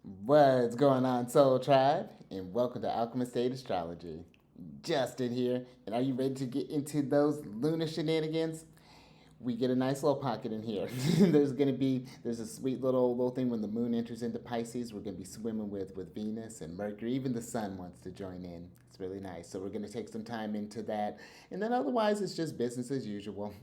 What's going on, Soul Tribe? And welcome to Alchemist Astrology. Justin here, and are you ready to get into those lunar shenanigans? We get a nice little pocket in here. There's a sweet little thing when the moon enters into Pisces. We're gonna be swimming with Venus and Mercury. Even the sun wants to join in. It's really nice. So we're gonna take some time into that, and then otherwise it's just business as usual.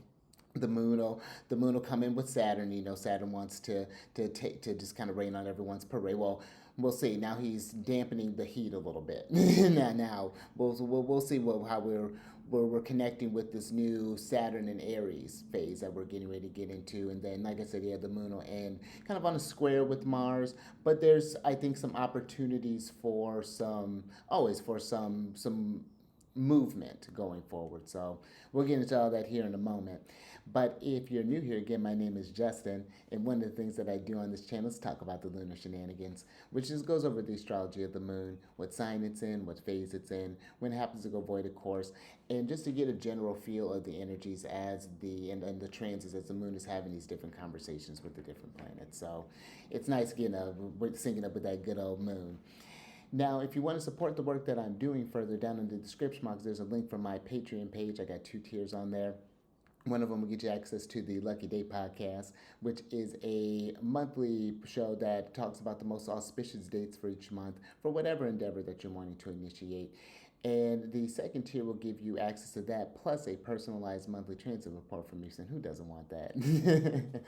the moon will the moon will come in with Saturn. Saturn wants to just kind of rain on everyone's parade. Well, we'll see. Now he's dampening the heat a little bit. now we'll see how we're connecting with this new Saturn and Aries phase that we're getting ready to get into. And then, like I said, yeah, the moon will end kind of on a square with Mars. But there's, I think, some opportunities for some movement going forward. So we'll get into all that here in a moment. But if you're new here, again, my name is Justin, and one of the things that I do on this channel is talk about the lunar shenanigans, which just goes over the astrology of the moon, what sign it's in, what phase it's in, when it happens to go void of course, and just to get a general feel of the energies and the transits as the moon is having these different conversations with the different planets. So it's nice getting syncing up with that good old moon. Now, if you want to support the work that I'm doing further down in the description box, there's a link for my Patreon page. I got two tiers on there. One of them will get you access to the Lucky Day podcast, which is a monthly show that talks about the most auspicious dates for each month for whatever endeavor that you're wanting to initiate. And the second tier will give you access to that plus a personalized monthly transit report from me. And who doesn't want that?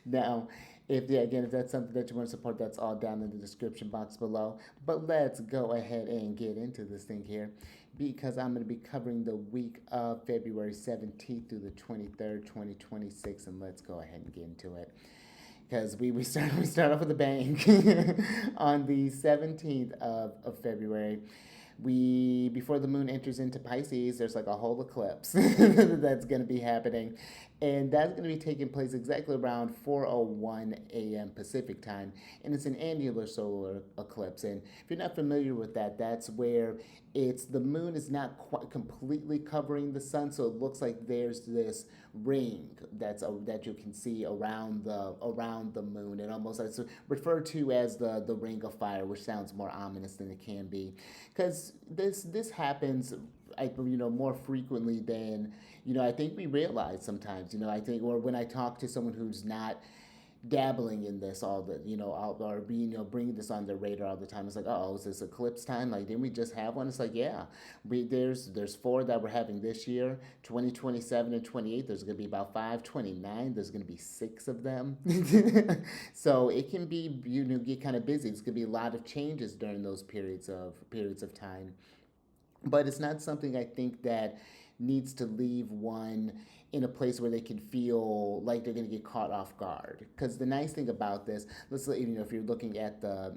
Now, if that's something that you want to support, that's all down in the description box below. But let's go ahead and get into this thing here because I'm going to be covering the week of February 17th through the 23rd, 2026. And let's go ahead and get into it because we start off with a bang on the 17th of February. We Before the moon enters into Pisces, there's like a whole eclipse that's going to be happening, and that's going to be taking place exactly around 4:01 a.m. Pacific time, and it's an annular solar eclipse. And if you're not familiar with that, that's where it's the moon is not quite completely covering the sun, so it looks like there's this ring that you can see around the moon, and almost it's referred to as the ring of fire, which sounds more ominous than it can be, because this happens, more frequently than I think we realize sometimes. I think, or when I talk to someone who's not dabbling in this all the or being bringing this on their radar all the time. It's like, oh, is this eclipse time? Like, didn't we just have one? It's like, yeah, there's four that we're having this year, 2027 and 28. There's gonna be about 529. There's gonna be six of them. So it can be get kind of busy. It's gonna be a lot of changes during those periods of time, but it's not something I think that needs to leave one in a place where they can feel like they're going to get caught off guard. Because the nice thing about this, if you're looking at the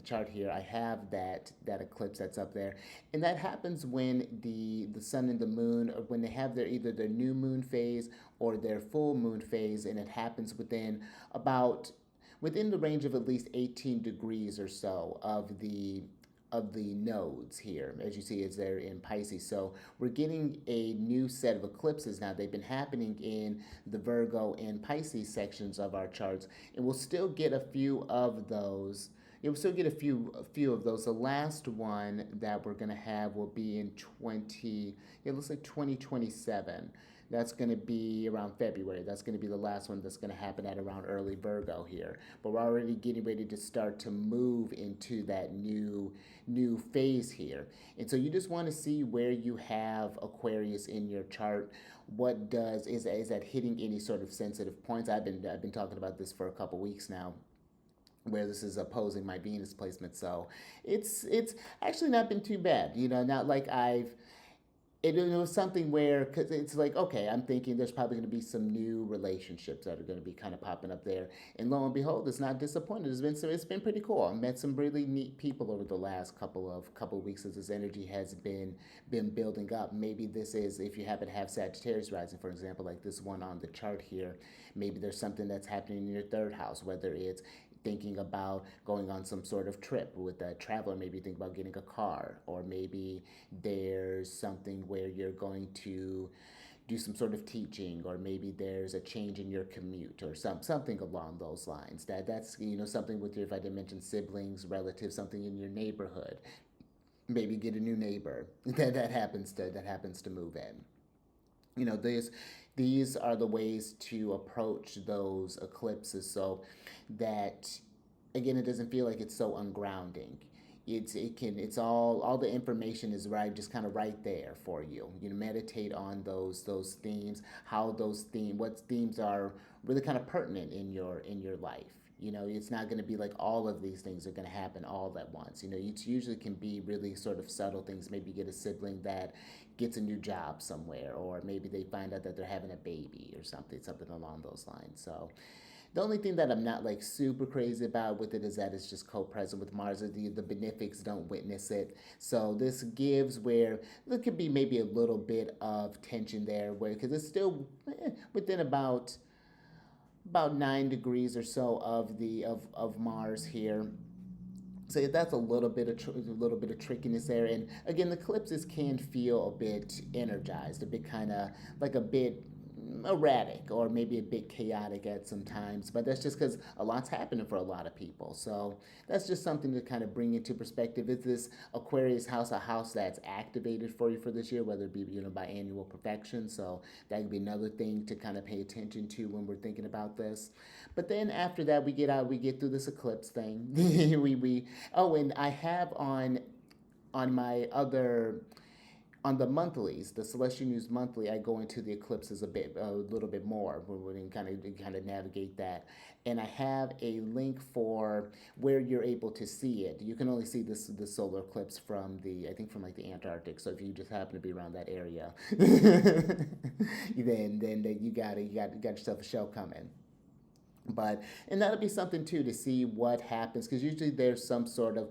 chart here, I have that eclipse that's up there, and that happens when the sun and the moon, or when they have either their new moon phase or their full moon phase, and it happens within the range of at least 18 degrees or so of the nodes here, as you see, is there in Pisces. So we're getting a new set of eclipses now. They've been happening in the Virgo and Pisces sections of our charts, and we'll still get a few of those. You'll still get a few of those. The last one that we're gonna have will be in it looks like 2027. That's going to be around February. That's going to be the last one that's going to happen at around early Virgo here. But we're already getting ready to start to move into that new phase here. And so you just want to see where you have Aquarius in your chart. Is that hitting any sort of sensitive points? I've been talking about this for a couple weeks now, where this is opposing my Venus placement. So it's actually not been too bad. Not like it was something where, because it's like, okay, I'm thinking there's probably going to be some new relationships that are going to be kind of popping up there, and lo and behold, it's not disappointed. It's been pretty cool. I met some really neat people over the last couple of weeks as this energy has been building up. Maybe this is, if you happen to have Sagittarius rising, for example, like this one on the chart here. Maybe there's something that's happening in your third house, whether it's thinking about going on some sort of trip with a traveler. Maybe think about getting a car, or maybe there's something where you're going to do some sort of teaching, or maybe there's a change in your commute or something along those lines. That's something with your, if I did mention siblings, relatives, something in your neighborhood. Maybe get a new neighbor that happens to move in. These are the ways to approach those eclipses so that, again, it doesn't feel like it's so ungrounding. It's all the information is right, just kind of right there for you. Meditate on those themes, how what themes are really kind of pertinent in your life. It's not going to be like all of these things are going to happen all at once. It usually can be really sort of subtle things. Maybe you get a sibling that gets a new job somewhere, or maybe they find out that they're having a baby or something along those lines. So the only thing that I'm not like super crazy about with it is that it's just co-present with Mars. The benefics don't witness it, so this gives where there could be maybe a little bit of tension there, where because it's still within about 9 degrees or so of Mars here. So that's a little bit of trickiness there, and again, the eclipses can feel a bit energized, a bit kind of like a bit erratic or maybe a bit chaotic at some times, but that's just because a lot's happening for a lot of people. So that's just something to kind of bring into perspective. Is this Aquarius house a house that's activated for you for this year, whether it be by annual perfection? So that could be another thing to kind of pay attention to when we're thinking about this. But then after that, we get through this eclipse thing. we oh, and I have on my other on the monthlies, the Celestial News Monthly, I go into the eclipses a little bit more. We can kind of navigate that, and I have a link for where you're able to see it. You can only see the solar eclipse from I think from like the Antarctic. So if you just happen to be around that area, then you got yourself a show coming. But and that'll be something too to see what happens, because usually there's some sort of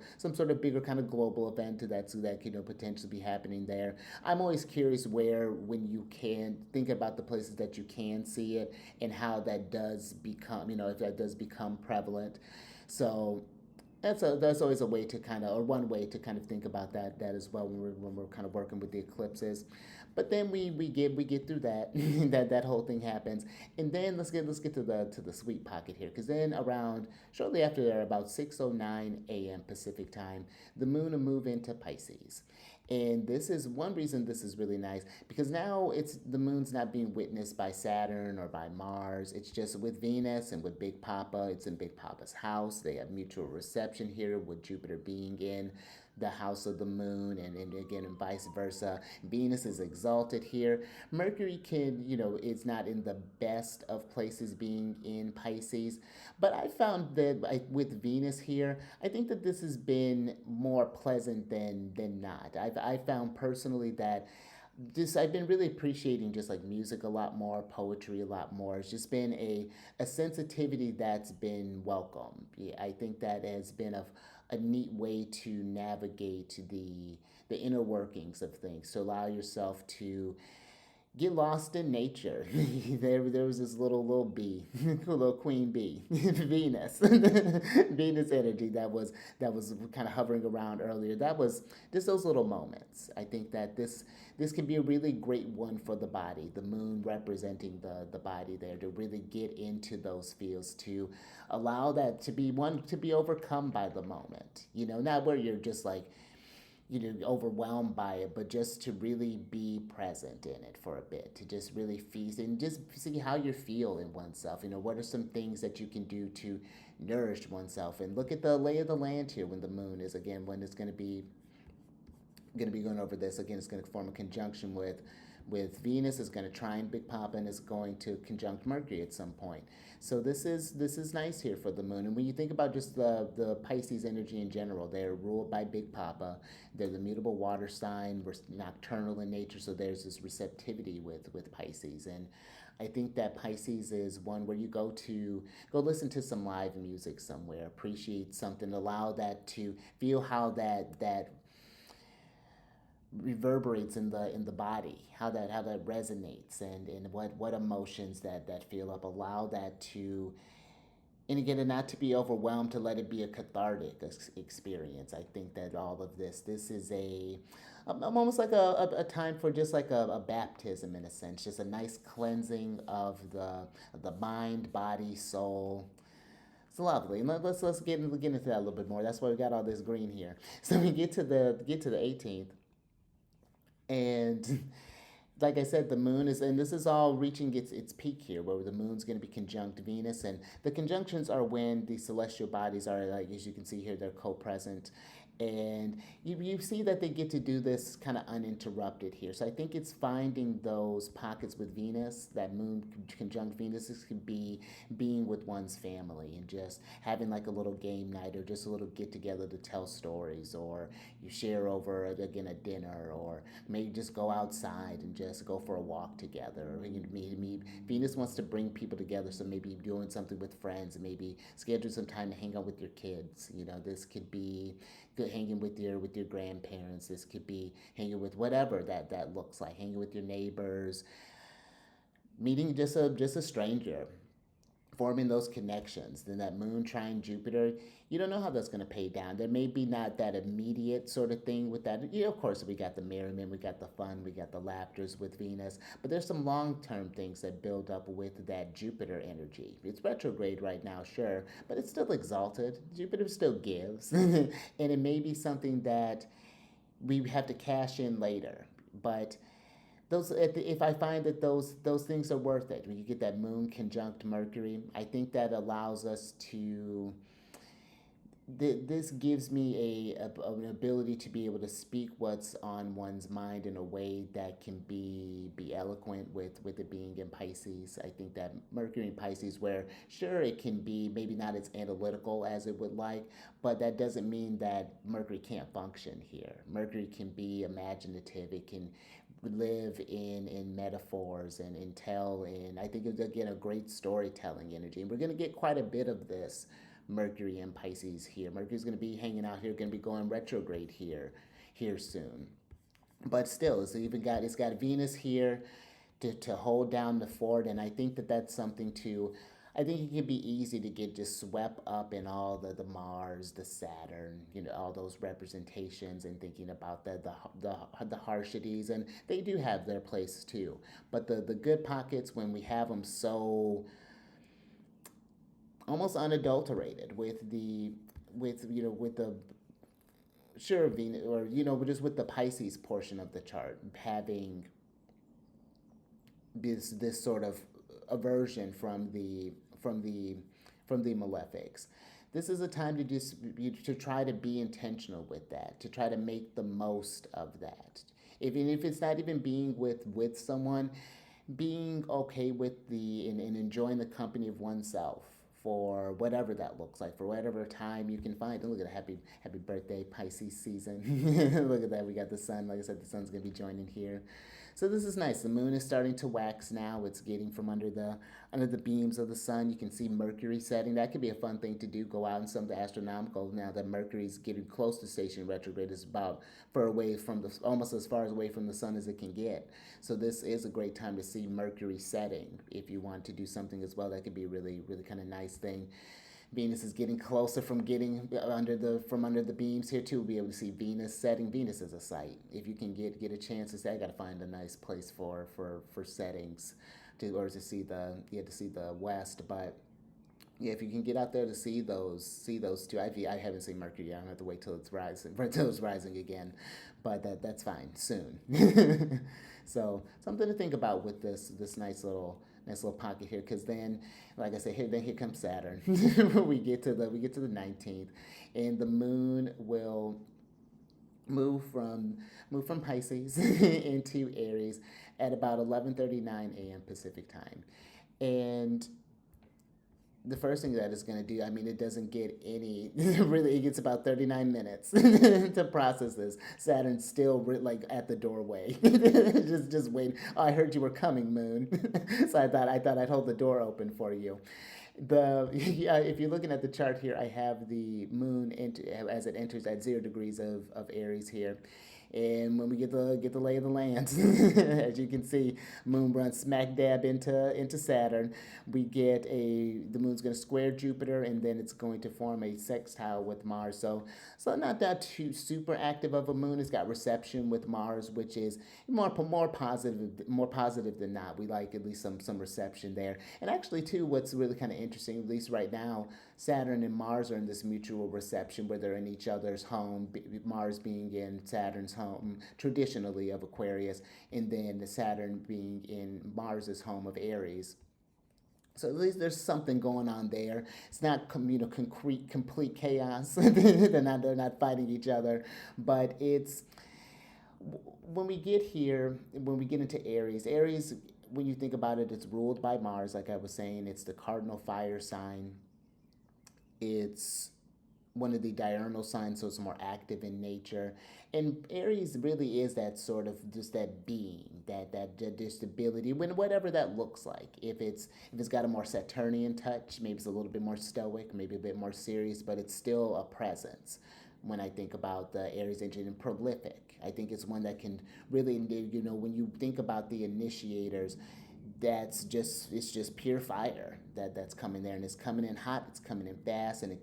bigger kind of global event that potentially be happening there. I'm always curious where, when you can think about the places that you can see it, and how that does become, if that does become prevalent. So that's always a way to kind of, or one way to kind of think about that as well, when we're kind of working with the eclipses. But then we get through that that whole thing happens, and then let's get to the sweet pocket here, because then around shortly after there, about 6:09 a.m. Pacific time, the moon will move into Pisces. And this is one reason this is really nice, because now it's the moon's not being witnessed by Saturn or by Mars. It's just with Venus and with Big Papa. It's in Big Papa's house. They have mutual reception here, with Jupiter being in the house of the moon, and again, and vice versa. Venus is exalted here. Mercury is not in the best of places being in Pisces, but I found that with Venus here, I think that this has been more pleasant than not. I found personally that just I've been really appreciating just like music a lot more, poetry a lot more. It's just been a sensitivity that's been welcome. Yeah, I think that has been a neat way to navigate the inner workings of things, to allow yourself to get lost in nature. There was this little bee, little queen bee, Venus, Venus energy that was kind of hovering around earlier. That was just those little moments. I think that this can be a really great one for the body. The moon representing the body there, to really get into those feels, to allow that to be overcome by the moment. Not where you're just like overwhelmed by it, but just to really be present in it for a bit, to just really feast and just see how you feel in oneself. What are some things that you can do to nourish oneself, and look at the lay of the land here when the moon is, again, when it's going to be going over this again. It's going to form a conjunction with Venus. Is going to trine Big Papa, and is going to conjunct Mercury at some point. So this is nice here for the moon. And when you think about just the Pisces energy in general, they're ruled by Big Papa. They're the mutable water sign. We're nocturnal in nature, so there's this receptivity with Pisces. And I think that Pisces is one where you go listen to some live music somewhere, appreciate something, allow that to feel how that reverberates in the body, how that resonates, and what emotions that feel up. Allow that to And again, and not to be overwhelmed, to let it be a cathartic experience. I think that all of this is almost like a time for just like a baptism in a sense, just a nice cleansing of the mind, body, soul. It's lovely. Let's get into that a little bit more. That's why we got all this green here. So we get to the 18th, and like I said, the moon is, and this is all reaching its peak here, where the moon's going to be conjunct Venus, and the conjunctions are when the celestial bodies are, like as you can see here, they're co-present, and you see that they get to do this kind of uninterrupted here. So I think it's finding those pockets with Venus, that moon conjunct Venus. This could be being with one's family and just having like a little game night or just a little get together to tell stories, or you share over again a dinner, or maybe just go outside and just go for a walk together. Or Venus wants to bring people together, so maybe doing something with friends and maybe schedule some time to hang out with your kids. This could be hanging with your grandparents. This could be hanging with whatever that looks like. Hanging with your neighbors, meeting just a stranger, forming those connections. Then that moon trine Jupiter, you don't know how that's going to pay down. There may be not that immediate sort of thing with that. Of course, we got the merriment, we got the fun, we got the laughters with Venus, but there's some long-term things that build up with that Jupiter energy. It's retrograde right now, sure, but it's still exalted. Jupiter still gives, and it may be something that we have to cash in later, but if I find that those things are worth it, when you get that moon conjunct Mercury, I think that allows us to. This gives me an ability to be able to speak what's on one's mind in a way that can be eloquent with it being in Pisces. I think that Mercury in Pisces, where sure it can be maybe not as analytical as it would like, but that doesn't mean that Mercury can't function here. Mercury can be imaginative. It can live in metaphors and tell, and I think it's again a great storytelling energy, and we're going to get quite a bit of this Mercury and Pisces here. Mercury's going to be hanging out here, going to be going retrograde here soon, but still it's got Venus here to hold down the fort, and I think that that's something to. I think it can be easy to get just swept up in all the Mars, the Saturn, all those representations, and thinking about the harshities, and they do have their place too. But the good pockets, when we have them so almost unadulterated with the sure Venus, or just with the Pisces portion of the chart having this sort of aversion from the malefics. This is a time to just to try to be intentional with that, to try to make the most of that. Even if it's not even being with someone, being okay with and enjoying the company of oneself for whatever that looks like, for whatever time you can find. And look at that, happy birthday, Pisces season. Look at that, we got the sun. Like I said, the sun's gonna be joining here. So this is nice. The moon is starting to wax now. It's getting from under the beams of the sun. You can see Mercury setting. That could be a fun thing to do. Go out in some of the astronomical. Now that Mercury's getting close to station retrograde, is about far away from almost as far away from the sun as it can get. So this is a great time to see Mercury setting. If you want to do something as well, that could be a really really kind of nice thing. Venus is getting closer from getting under the beams here too. We'll be able to see Venus setting. Venus is a sight. If you can get a chance to say, I got to find a nice place for settings, or to see the west. But yeah, if you can get out there to see those two. I haven't seen Mercury yet. I have to wait till it's rising, until it's rising again. But that's fine soon. So something to think about with this nice little pocket here, because then, like I said, here comes Saturn. we get to the 19th, and the moon will move from Pisces into Aries at about 11:39 a.m. Pacific time, and the first thing that it's going to do, I mean, it doesn't get any, really, it gets about 39 minutes to process this. Saturn's still like at the doorway, just waiting. Oh, I heard you were coming, moon. So I thought I'd hold the door open for you. If you're looking at the chart here, I have the moon as it enters at 0 degrees of Aries here. And when we get the lay of the land, as you can see, Moon runs smack dab into Saturn. We get the Moon's going to square Jupiter, and then it's going to form a sextile with Mars. So not that too super active of a Moon. It's got reception with Mars, which is more positive than not. We like at least some reception there. And actually, too, what's really kind of interesting, at least right now, Saturn and Mars are in this mutual reception where they're in each other's home, Mars being in Saturn's home, traditionally of Aquarius, and then Saturn being in Mars's home of Aries. So at least there's something going on there. It's not complete chaos. They're not fighting each other, but it's when we get here, when we get into Aries, when you think about it, it's ruled by Mars, like I was saying. It's the cardinal fire sign. It's one of the diurnal signs, so it's more active in nature. And Aries really is that sort of just that being, that just ability, when whatever that looks like. If it's got a more Saturnian touch, maybe it's a little bit more stoic, maybe a bit more serious, but it's still a presence. When I think about the Aries engine and prolific, I think it's one that can really, when you think about the initiators, it's just pure fire that's coming there, and it's coming in hot, it's coming in fast, and I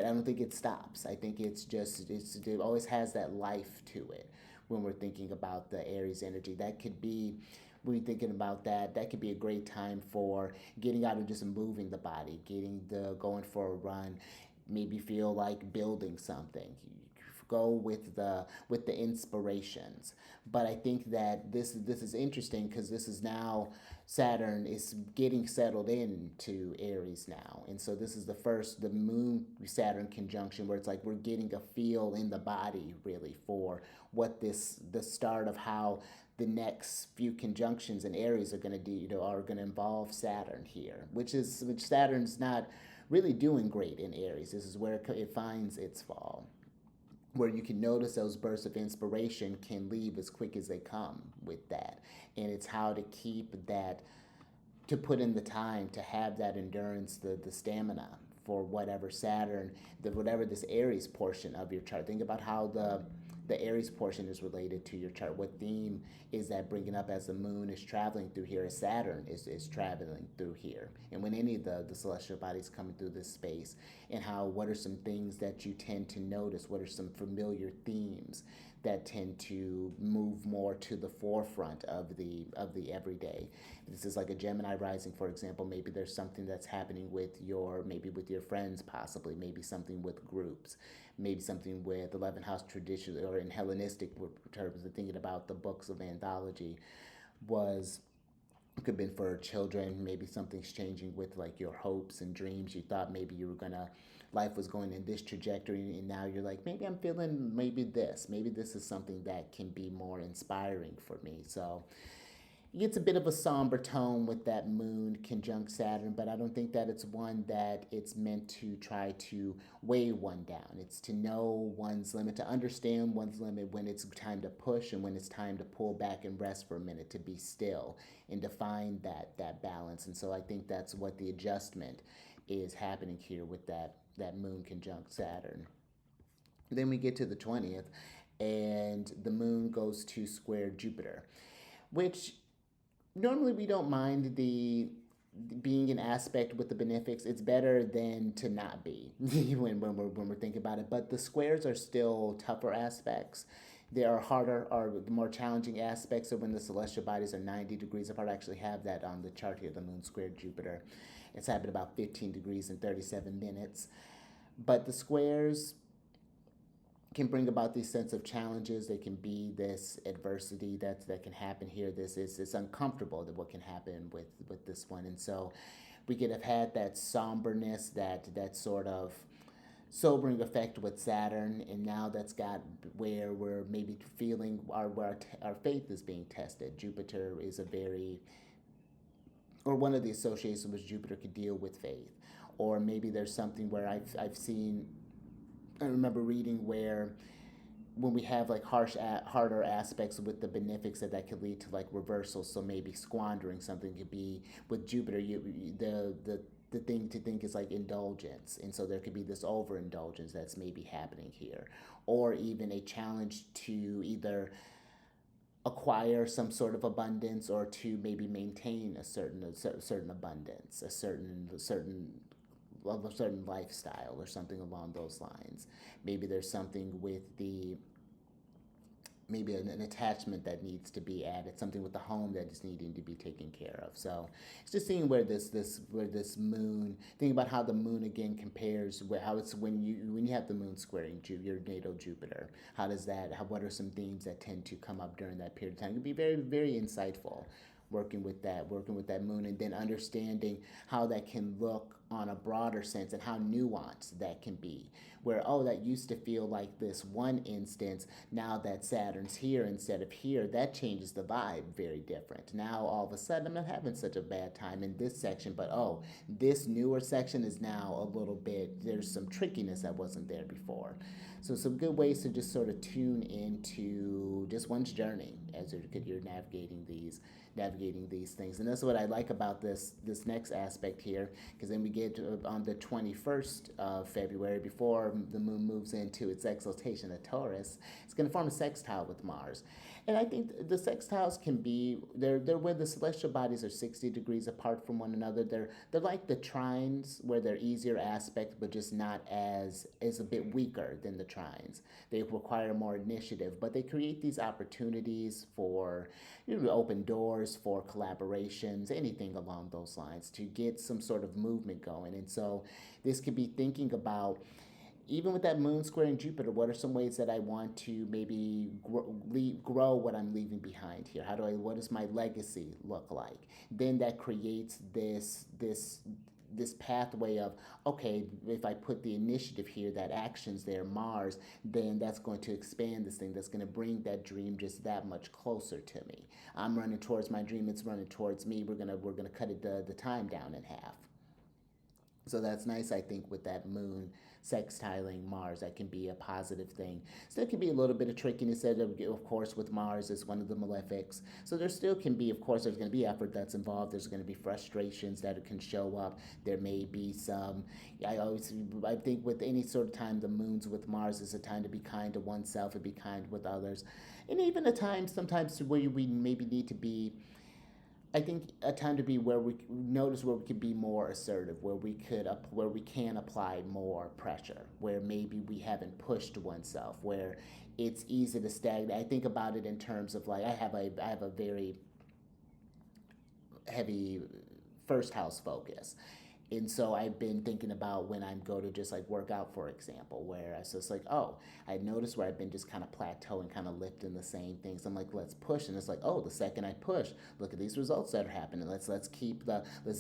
don't think it stops. I think it always has that life to it. When we're thinking about the Aries energy, that could be, when we're thinking about that could be a great time for getting out and just moving the body, going for a run, maybe feel like building something. Go with the inspirations. But I think that this is interesting because this is now Saturn is getting settled into Aries now, and so this is the Moon Saturn conjunction where it's like we're getting a feel in the body really for what the start of how the next few conjunctions in Aries are going to do, are going to involve Saturn here, which Saturn's not really doing great in Aries. This is where it finds its fall, where you can notice those bursts of inspiration can leave as quick as they come with that. And it's how to keep that, to put in the time, to have that endurance, the stamina for whatever this Aries portion of your chart. Think about how the Aries portion is related to your chart. What theme is that bringing up as the Moon is traveling through here, as Saturn is traveling through here, and when any of the celestial bodies coming through this space, and what are some things that you tend to notice? What are some familiar themes that tend to move more to the forefront of the everyday? This is like a Gemini rising, for example. Maybe there's something that's happening with your friends, possibly. Maybe something with groups. Maybe something with 11th house tradition, or in Hellenistic terms, thinking about the books of anthology, was it could have been for children. Maybe something's changing with like your hopes and dreams. You thought maybe life was going in this trajectory, and now you're like, maybe I'm feeling maybe this is something that can be more inspiring for me. So it gets a bit of a somber tone with that Moon conjunct Saturn, but I don't think that it's one that it's meant to try to weigh one down. It's to know one's limit, to understand one's limit, when it's time to push and when it's time to pull back and rest for a minute, to be still and to find that balance. And so I think that's what the adjustment is happening here with that Moon conjunct Saturn. Then we get to the 20th, and the Moon goes to square Jupiter, which normally we don't mind the being an aspect with the benefics. It's better than to not be when we're thinking about it. But the squares are still tougher aspects. There are harder or more challenging aspects of when the celestial bodies are 90 degrees apart. I actually have that on the chart here, the Moon squared Jupiter. It's happened about 15 degrees in 37 minutes. But the squares can bring about these sense of challenges. They can be this adversity that can happen here. It's uncomfortable that what can happen with this one. And so we could have had that somberness, that sort of sobering effect with Saturn, and now that's got where we're maybe feeling our faith is being tested. Jupiter is one of the associations with Jupiter could deal with faith. Or maybe there's something where I've seen, I remember reading where when we have like harder aspects with the benefics, that could lead to like reversals. So maybe squandering something could be with Jupiter. The the thing to think is like indulgence, and so there could be this overindulgence that's maybe happening here, or even a challenge to either acquire some sort of abundance or to maybe maintain a certain abundance, a certain lifestyle or something along those lines. Maybe there's something with the maybe an attachment that needs to be added, something with the home that is needing to be taken care of. So it's just seeing where this moon. Think about how the moon again compares where how it's when you have the moon squaring your natal Jupiter. How does that? What are some themes that tend to come up during that period of time? It can be very very insightful. Working with that moon, and then understanding how that can look on a broader sense and how nuanced that can be, where oh that used to feel like this one instance, now that Saturn's here instead of here, that changes the vibe very different. Now all of a sudden I'm not having such a bad time in this section, but oh, this newer section is now a little bit, there's some trickiness that wasn't there before. So some good ways to just sort of tune into just one's journey as you're navigating these things. And that's what I like about this next aspect here, because then we get to, on the 21st of February, before the moon moves into its exaltation of Taurus, it's going to form a sextile with Mars. And I think the sextiles can be they're where the celestial bodies are 60 degrees apart from one another. They're like the trines, where they're easier aspect but just not as is a bit weaker than the trines. They require more initiative, but they create these opportunities for open doors, for collaborations, anything along those lines to get some sort of movement going. And so this could be thinking about, even with that moon squaring Jupiter, what are some ways that I want to maybe grow what I'm leaving behind here? What does my legacy look like? Then that creates this pathway of, okay, if I put the initiative here, that action's there, Mars, then that's going to expand this thing. That's going to bring that dream just that much closer to me. I'm running towards my dream. It's running towards me. We're gonna cut the time down in half. So that's nice, I think, with that moon sextiling Mars. That can be a positive thing. Still can be a little bit of trickiness, of course, with Mars as one of the malefics. So there still can be, of course, there's going to be effort that's involved. There's going to be frustrations that can show up. There may be some, I think with any sort of time, the moons with Mars is a time to be kind to oneself and be kind with others. And even a time sometimes where we maybe need to be, I think, a time to be where we notice where we could be more assertive, where we can apply more pressure, where maybe we haven't pushed oneself, where it's easy to stagnate. I think about it in terms of like I have a very heavy first house focus. And so I've been thinking about when I'm go to just like work out, for example, where I just like, oh, I noticed where I've been just kind of plateauing, kind of lifting the same things. I'm like, let's push, and it's like, oh, the second I push, look at these results that are happening. Let's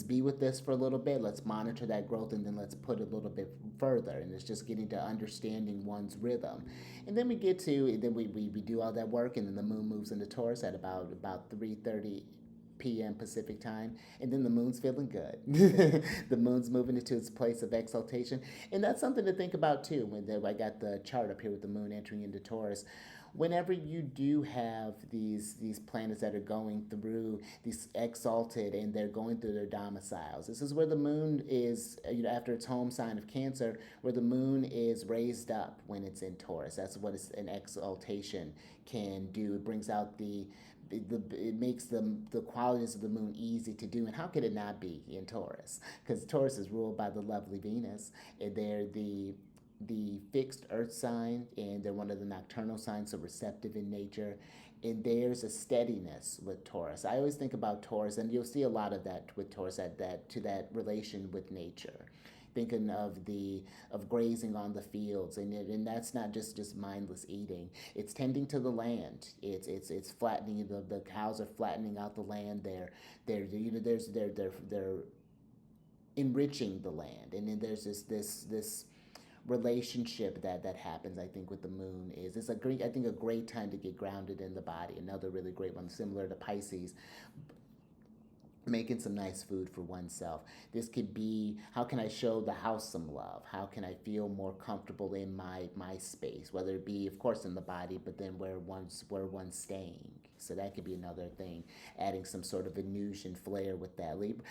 be with this for a little bit. Let's monitor that growth, and then let's put it a little bit further. And it's just getting to understanding one's rhythm, and then we do all that work, and then the moon moves into Taurus at about 3:30 p.m. Pacific time, and then the moon's feeling good. The moon's moving into its place of exaltation, and that's something to think about too. I got the chart up here with the moon entering into Taurus. Whenever you do have these planets that are going through these exalted and they're going through their domiciles, this is where the moon is. After its home sign of Cancer, where the moon is raised up when it's in Taurus. That's what an exaltation can do. It brings out it makes the qualities of the moon easy to do. And how could it not be in Taurus? Because Taurus is ruled by the lovely Venus, and they're the fixed earth sign, and they're one of the nocturnal signs, so receptive in nature. And there's a steadiness with Taurus. I always think about Taurus, and you'll see a lot of that with Taurus, that relation with nature, thinking of grazing on the fields, and that's not just mindless eating. It's tending to the land. It's flattening. The cows are flattening out the land. They're enriching the land, and then there's this relationship that happens. I think with the moon is it's a great time to get grounded in the body. Another really great one, similar to Pisces, making some nice food for oneself. This could be, how can I show the house some love? How can I feel more comfortable in my space, whether it be, of course, in the body, but then where one's staying. So that could be another thing, adding some sort of Venusian flair with that. Libra,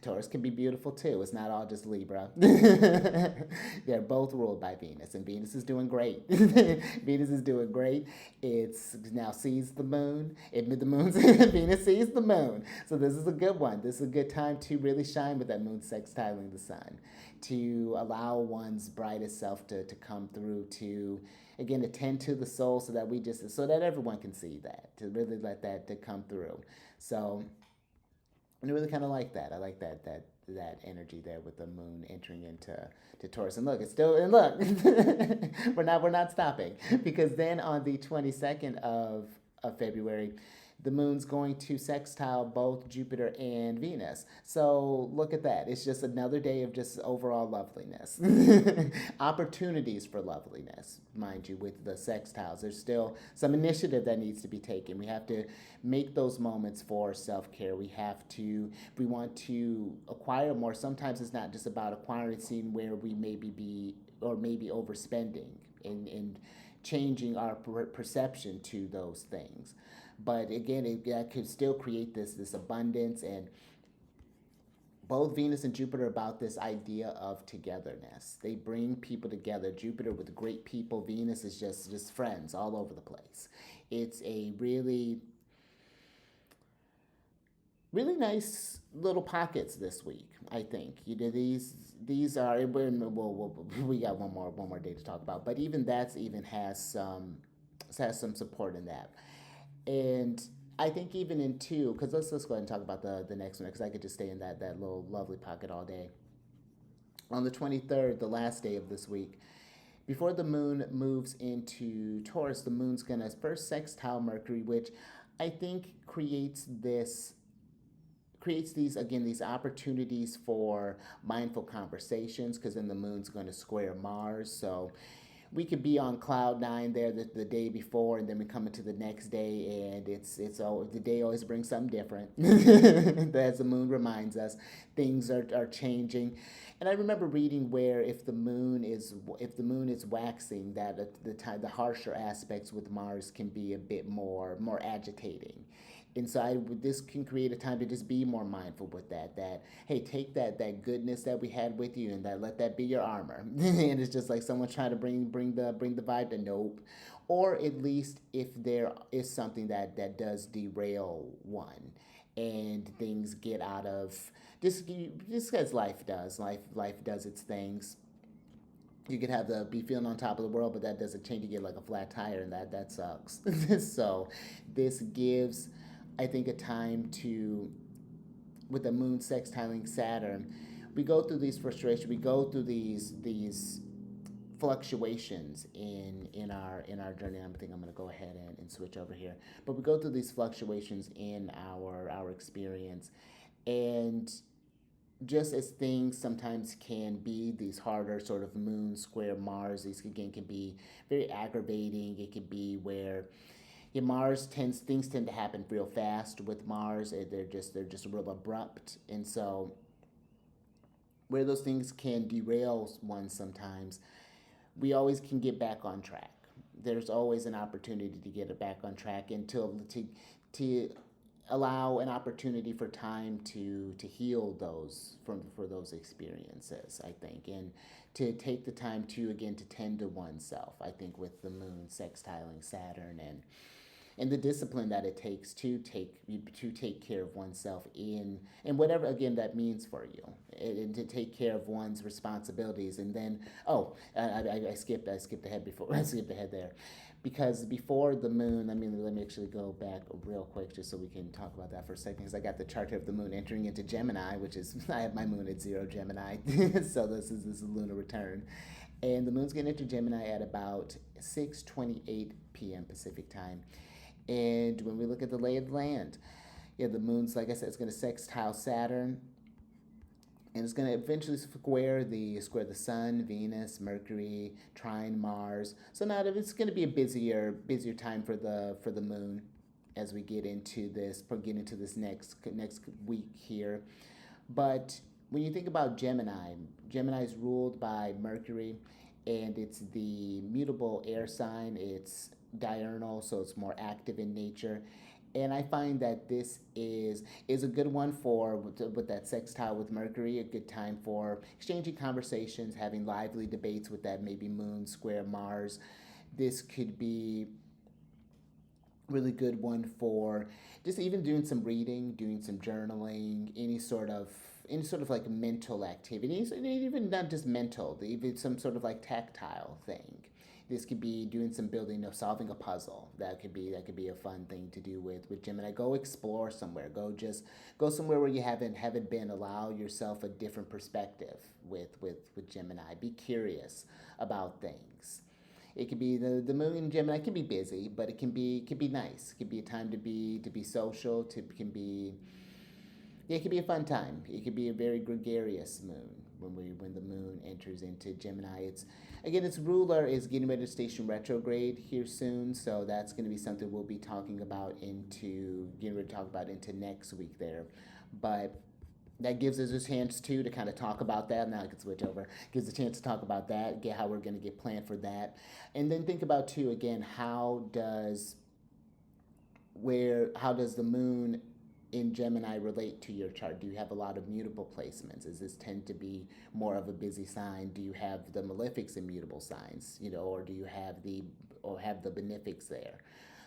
Taurus can be beautiful too. It's not all just Libra. They're both ruled by Venus, and Venus is doing great. Venus is doing great. It's now sees the moon. The moon's Venus sees the moon. So this is a good one. This is a good time to really shine with that moon sextiling the sun, to allow one's brightest self to come through, to again attend to the soul, so that everyone can see that, to really let that to come through. So I really kind of like that. I like that energy there with the moon entering into Taurus. And look, it's still, and look, we're not stopping, because then on the 22nd of February, the moon's going to sextile both Jupiter and Venus. So look at that. It's just another day of just overall loveliness. Opportunities for loveliness, mind you, with the sextiles. There's still some initiative that needs to be taken. We have to make those moments for self-care. We want to acquire more. Sometimes it's not just about acquiring, seeing where we maybe overspending and changing our perception to those things. But again, that could still create this abundance, and both Venus and Jupiter are about this idea of togetherness. They bring people together. Jupiter with great people. Venus is just friends all over the place. It's a really nice little pockets this week. I think these are we got one more day to talk about, but even that's even has some support in that. And I think even in two, because let's go ahead and talk about the next one, because I could just stay in that little lovely pocket all day. On the 23rd, the last day of this week, before the moon moves into Taurus, the moon's gonna first sextile Mercury, which I think creates these opportunities for mindful conversations, because then the moon's going to square Mars. So we could be on cloud nine there the day before, and then we come into the next day, and the day always brings something different. As the moon reminds us, things are changing. And I remember reading where if the moon is waxing, that the harsher aspects with Mars can be a bit more agitating. And so this can create a time to just be more mindful with that, hey, take that goodness that we had with you, and let that be your armor. And it's just like someone trying to bring the vibe to nope. Or at least if there is something that does derail one, and things get out of just as life does its things. You could be feeling on top of the world, but that doesn't change. You get like a flat tire, and that sucks. So this gives, I think, a time to, with the moon sextiling Saturn, we go through these frustrations. We go through these fluctuations in our journey. I think I'm going to go ahead and switch over here. But we go through these fluctuations in our experience, and just as things sometimes can be these harder sort of moon square Mars, these again can be very aggravating. It could be where things tend to happen real fast with Mars. They're just real abrupt, and so where those things can derail one sometimes, we always can get back on track. There's always an opportunity to get it back on track, until to allow an opportunity for time to heal for those experiences, I think, and to take the time to tend to oneself. I think with the moon sextiling Saturn, and the discipline that it takes to take care of oneself in whatever again that means for you, and to take care of one's responsibilities. And then I skipped ahead before I skipped ahead there, because before the moon, let me actually go back real quick just so we can talk about that for a second, because I got the chart here of the moon entering into Gemini, which is I have my moon at 0 Gemini. So this is lunar return, and the moon's going to enter Gemini at about 6:28 p.m. Pacific time. And when we look at the lay of the land, the moon's, like I said, it's going to sextile Saturn, and it's going to eventually square the Sun, Venus, Mercury, trine Mars. So now it's going to be a busier time for the moon as we get into this next week here. But when you think about Gemini is ruled by Mercury, and it's the mutable air sign. It's diurnal, so it's more active in nature. And I find that this is a good one for with that sextile with Mercury, a good time for exchanging conversations, having lively debates with that maybe Moon square Mars. This could be really good one for just even doing some reading, doing some journaling, any sort of like mental activities, and even not just mental, even some sort of like tactile thing. This could be doing some building of solving a puzzle. That could be a fun thing to do with Gemini. Go explore somewhere. Go somewhere where you haven't been. Allow yourself a different perspective with Gemini. Be curious about things. It could be the moon in Gemini can be busy, but it can be nice. It could be a time to be social. To can be Yeah, it could be a fun time. It could be a very gregarious moon when the moon enters into Gemini. Its ruler is getting ready to station retrograde here soon, so that's going to be something we'll be talking about into getting ready to talk about into next week there. But that gives us a chance too to kind of talk about that. Now I can switch over. Gives a chance to talk about that, get how we're going to get planned for that, and then think about too again how does the moon in Gemini relate to your chart? Do you have a lot of mutable placements? Does this tend to be more of a busy sign? Do you have the malefics in mutable signs, or do you have the benefics there?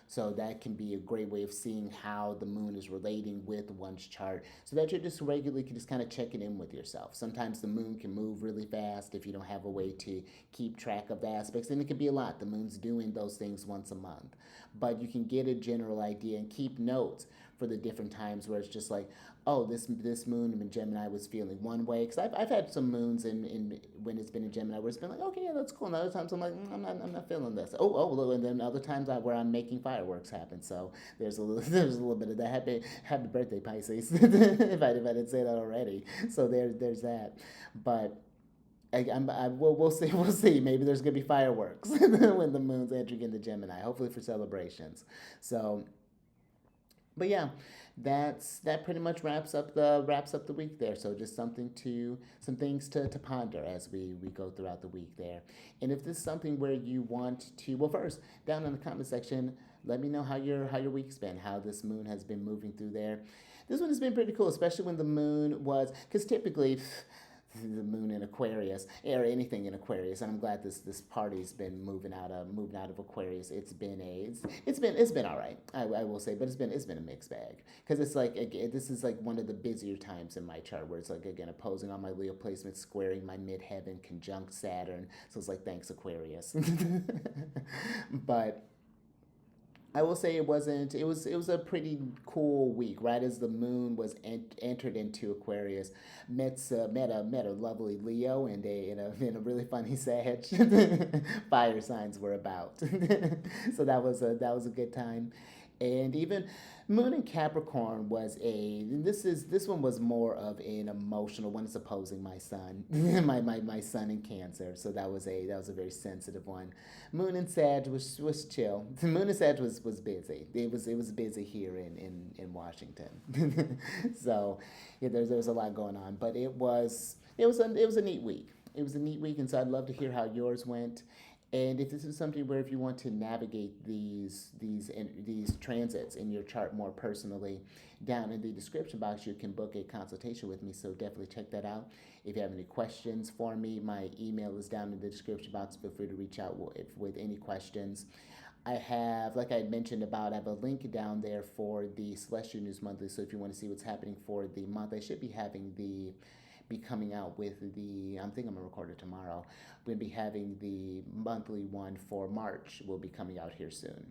So that can be a great way of seeing how the moon is relating with one's chart so that you're just regularly can just kind of checking in with yourself. Sometimes the moon can move really fast if you don't have a way to keep track of the aspects, and it can be a lot. The moon's doing those things once a month. But you can get a general idea and keep notes for the different times where it's just like, oh, this moon in Gemini was feeling one way. Because I've had some moons in when it's been in Gemini where it's been like, okay, yeah, that's cool. And other times I'm like, I'm not feeling this. And then other times where I'm making fireworks happen. So there's a little bit of that. Happy birthday, Pisces. if I didn't say that already. So there's that. But we'll see. We'll see. Maybe there's gonna be fireworks when the moon's entering into Gemini. Hopefully for celebrations. So but yeah, that pretty much wraps up the week there. So just some things to ponder as we go throughout the week there. And if this is something where you want to, well, first down in the comment section, let me know how your week's been, how this moon has been moving through there. This one has been pretty cool, especially when the moon was, because typically the moon in Aquarius or anything in Aquarius, and I'm glad this party's been moving out of Aquarius. It's been all right, I will say, but it's been a mixed bag because it's like again, this is like one of the busier times in my chart where it's like again opposing on my Leo placement, squaring my midheaven, conjunct Saturn. So it's like thanks Aquarius, but I will say it wasn't. It was a pretty cool week. Right as the moon was entered into Aquarius, met a lovely Leo and a really funny Sag. Fire signs were about, so that was a good time, and even Moon in Capricorn was a this one was more of an emotional one. It's opposing my sun, my sun in Cancer, so that was a very sensitive one. Moon in Sag was chill. The Moon in Sag was busy. It was busy here in Washington, so yeah, there's a lot going on. But it was a neat week. It was a neat week, and so I'd love to hear how yours went. And if this is something where if you want to navigate these transits in your chart more personally, down in the description box you can book a consultation with me. So definitely check that out. If you have any questions for me, my email is down in the description box. Feel free to reach out with any questions. I have, like I had mentioned I have a link down there for the Celestial News Monthly. So if you want to see what's happening for the month, I should be coming out with I think I'm gonna record it tomorrow. We're gonna be having the monthly one for March. Will be coming out here soon.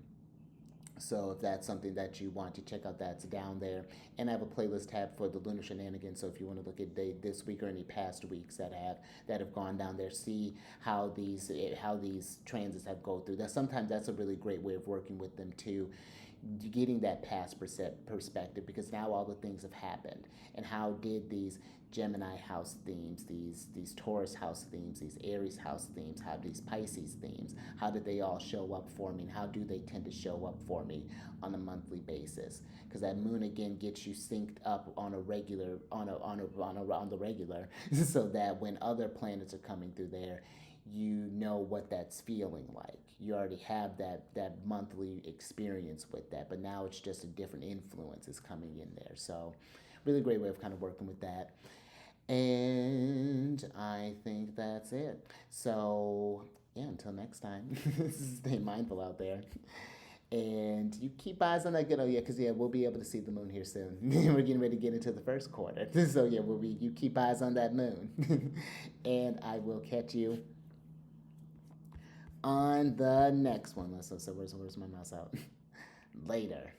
So if that's something that you want to check out, that's down there. And I have a playlist tab for the Lunar Shenanigans. So if you want to look at this week or any past weeks that have gone down there, see how these transits have go through. That's a really great way of working with them too, getting that past perspective, because now all the things have happened, and how did these Gemini house themes, these Taurus house themes, these Aries house themes, how these Pisces themes, how did they all show up for me, and how do they tend to show up for me on a monthly basis? Because that moon again gets you synced up on a regular on the regular, so that when other planets are coming through there, you know what that's feeling like. You already have that monthly experience with that, but now it's just a different influence is coming in there. So really great way of kind of working with that. And I think that's it. So yeah, until next time, stay mindful out there. And you keep eyes on that good. Oh yeah, because yeah, we'll be able to see the moon here soon. We're getting ready to get into the first quarter, so yeah, you keep eyes on that moon, and I will catch you on the next one. So where's my mouse out? Later.